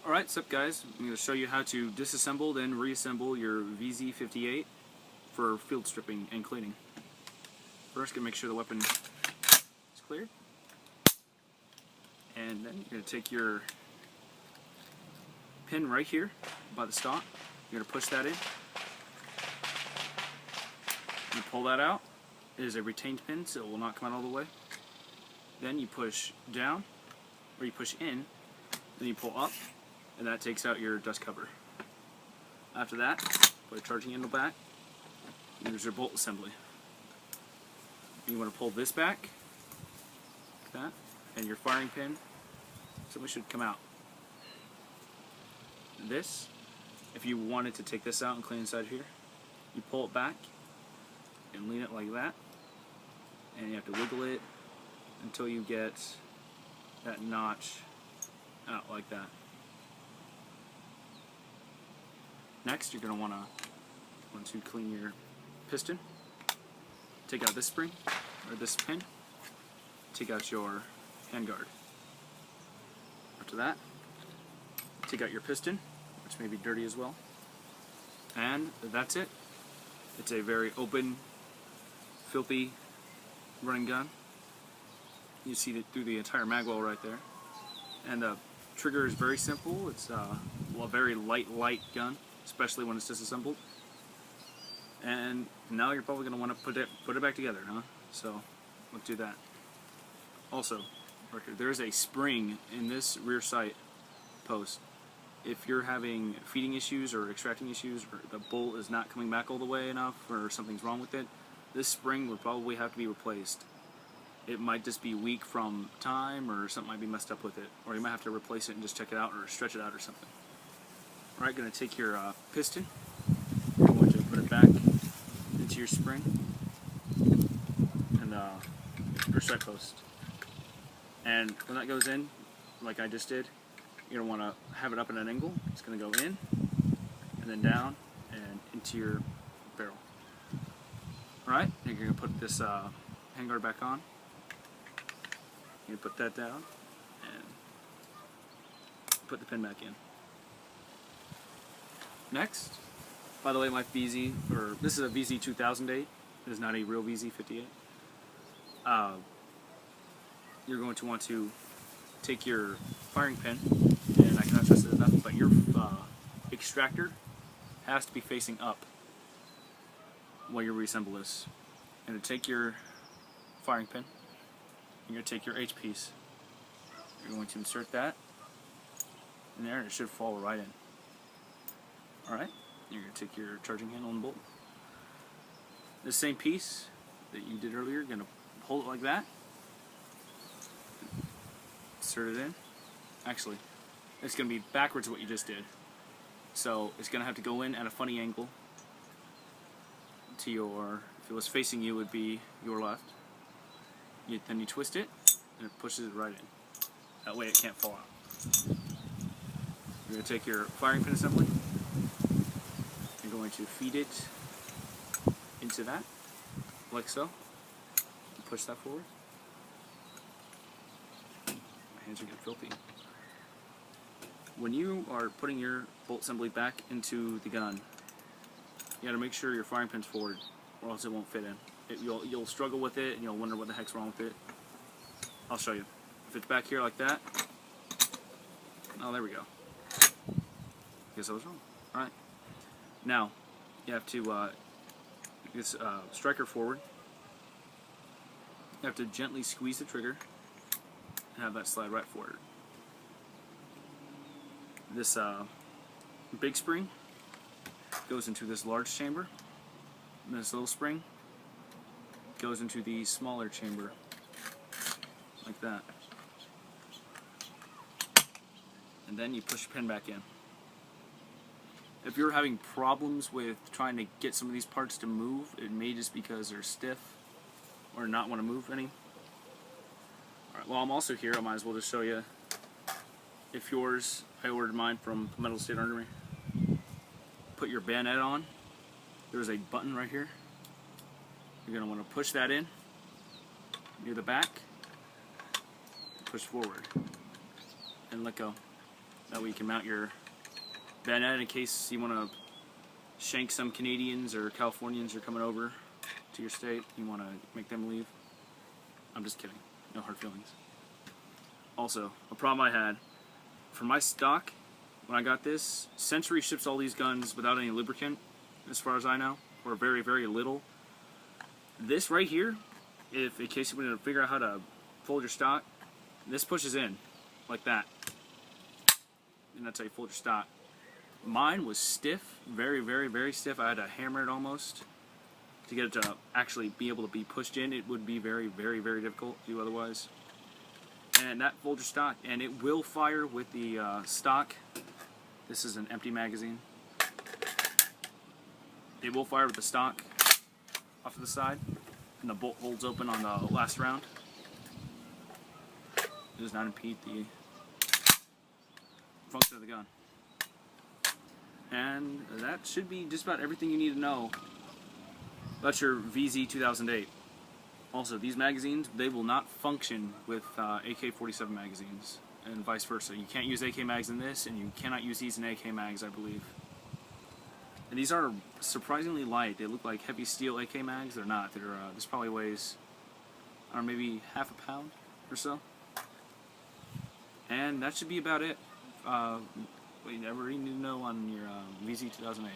Alright, what's up guys? I'm going to show you how to disassemble and reassemble your VZ2008 for field stripping and cleaning. First, going to make sure the weapon is clear. And then you're going to take your pin right here by the stock. You're going to push that in. You pull that out. It is a retained pin, so it will not come out all the way. Then you push down, or you push in, then you pull up, and that takes out your dust cover. After that, put a charging handle back, and there's your bolt assembly. You want to pull this back, like that, and your firing pin simply should come out. This, if you wanted to take this out and clean inside here, you pull it back and lean it like that, and you have to wiggle it until you get that notch out like that. Next, you're going to want to clean your piston. Take out this spring, or this pin. Take out your handguard. After that, take out your piston, which may be dirty as well. And that's it. It's a very open, filthy running gun. You see it through the entire magwell right there. And the trigger is very simple. It's a very light gun, especially when it's disassembled. And now you're probably going to want to put it back together, huh? So let's do that. Also, right here, there's a spring in this rear sight post. If you're having feeding issues or extracting issues, or the bolt is not coming back all the way enough, or something's wrong with it, this spring would probably have to be replaced. It might just be weak from time, or something might be messed up with it, or you might have to replace it and just check it out or stretch it out or something. Alright, going to take your piston, you're going to put it back into your spring and your sight post. And when that goes in, like I just did, you're going to want to have it up at an angle. It's going to go in and then down and into your barrel. Alright, you're going to put this handguard back on. You put that down and put the pin back in. Next, by the way, my this is a VZ2008. It is not a real VZ2008. You're going to want to take your firing pin, and I cannot stress it enough, but your extractor has to be facing up while you reassemble this. And to take your firing pin, you're going to take your H piece. You're going to insert that in there, and it should fall right in. Alright, you're going to take your charging handle and bolt. The same piece that you did earlier, you're going to hold it like that. Insert it in. Actually, it's going to be backwards what you just did. So it's going to have to go in at a funny angle to your, if it was facing you, it would be your left. Then you twist it, and it pushes it right in. That way it can't fall out. You're going to take your firing pin assembly. You're going to feed it into that, like so. Push that forward. My hands are getting filthy. When you are putting your bolt assembly back into the gun, you got to make sure your firing pin's forward, or else it won't fit in. You'll struggle with it, and you'll wonder what the heck's wrong with it. I'll show you. If it's back here like that, oh, there we go. Guess I was wrong. All right. Now, you have to get this striker forward. You have to gently squeeze the trigger and have that slide right forward. This big spring goes into this large chamber, and this little spring goes into the smaller chamber, like that. And then you push your pin back in. If you're having problems with trying to get some of these parts to move, it may just because they're stiff or not want to move any. Alright, well, I'm also here, I might as well just show you. If yours, I ordered mine from Metal State Armory. Put your bayonet on. There's a button right here. You're going to want to push that in near the back, push forward, and let go. That way you can mount your bayonet in case you want to shank some Canadians or Californians who are coming over to your state. You want to make them leave. I'm just kidding. No hard feelings. Also, a problem I had, for my stock, when I got this, Century ships all these guns without any lubricant, as far as I know, or very, very little. This right here, if in case you want to figure out how to fold your stock, this pushes in, like that. And that's how you fold your stock. Mine was stiff, very, very, very stiff. I had to hammer it almost to get it to actually be able to be pushed in. It would be very, very, very difficult to do otherwise. And that folds your stock, and it will fire with the stock. This is an empty magazine. It will fire with the stock off to the side, and the bolt holds open on the last round. It does not impede the function of the gun. And that should be just about everything you need to know about your VZ2008. Also, these magazines, they will not function with AK-47 magazines, and vice versa. You can't use AK mags in this, and you cannot use these in AK mags, I believe. And these are surprisingly light. They look like heavy steel AK mags. They're not. They're this probably weighs, I don't know, maybe half a pound or so. And that should be about it. What you never need to know on your VZ2008.